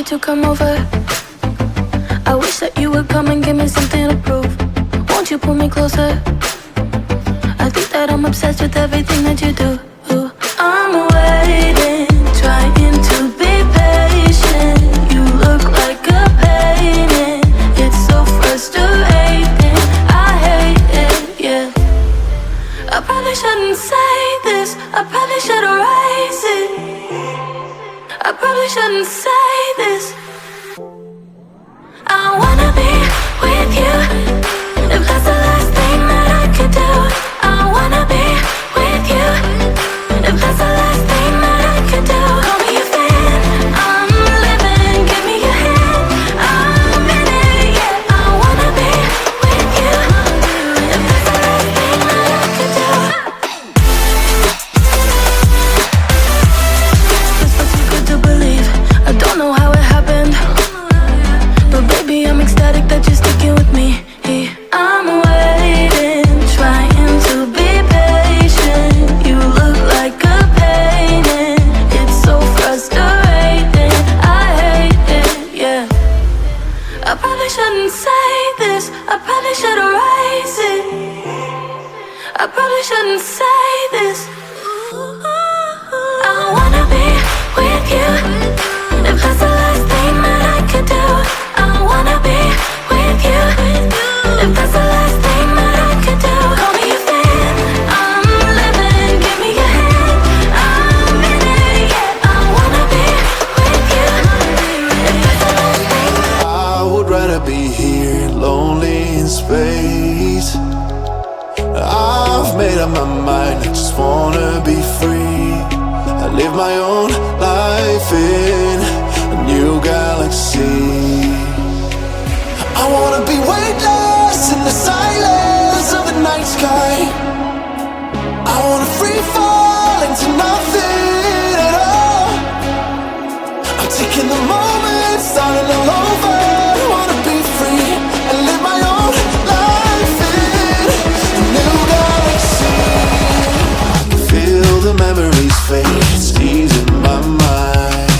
you to come over. I wish that you would come and give me something to prove. Won't you pull me closer? I think that I'm obsessed with everything that you do. I'm waiting, trying to be patient. You look like a painting. It's so frustrating. I hate it, yeah. I probably shouldn't say this. I probably should erase it. I probably shouldn't say this. I wanna be with you. If that's the last thing that I could do, I wanna be with you. If that's the last thing that I could do, call me a fan. I'm living, give me your hand. I'm in it, yeah. I wanna be with you. If that's the last thing that I could do. It's far too good to believe. I don't know how it happened, but baby, I'm ecstatic that you're sticking with me. I'm waiting, trying to be patient. You look like a painting. It's so frustrating. I hate it, yeah. I probably shouldn't say this. I probably should erase it. I probably shouldn't say this. I wanna be with you. If that's the last thing that I could do, I wanna be with you. If that's the last thing that I could do, call me a fan. I'm living, give me your hand. I'm in it, yeah. I wanna be with you. If that's the last thing. I would rather be here, lonely in space. I've made up my mind, I just wanna be free. I live my own life in a new galaxy. I wanna be weightless in the silence of the night sky. I wanna free fall into nothing at all. I'm taking the moment, starting all over. I wanna be free and live my own life in a new galaxy. I can feel the memories fade, it's easing my mind.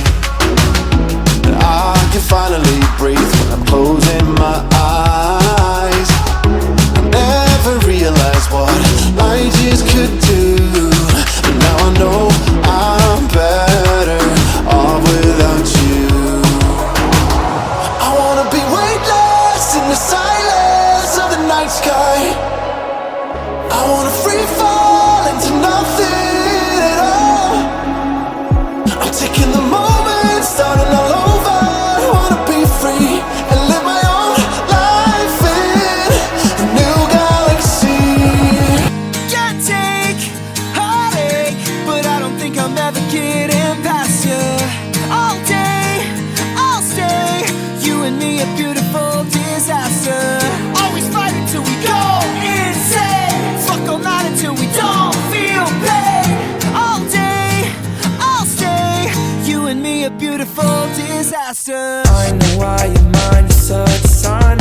And I can finally breathe when I'm closing my eyes. I never realized what ideas could do, but now I know I'm better off without you. I wanna be weightless in the silence of the night sky. I wanna free fall into nothing at all. I'm taking the moment, starting all over. I wanna be free and live my own life in a new galaxy. Can't take heartache, but I don't think I'm ever getting past you. All day, I'll stay. You and me, a beautiful disaster. Always fighting till we go insane. Fuck all night until we don't feel pain. All day, I'll stay. You and me, a beautiful disaster. I know why your mind is such a sign.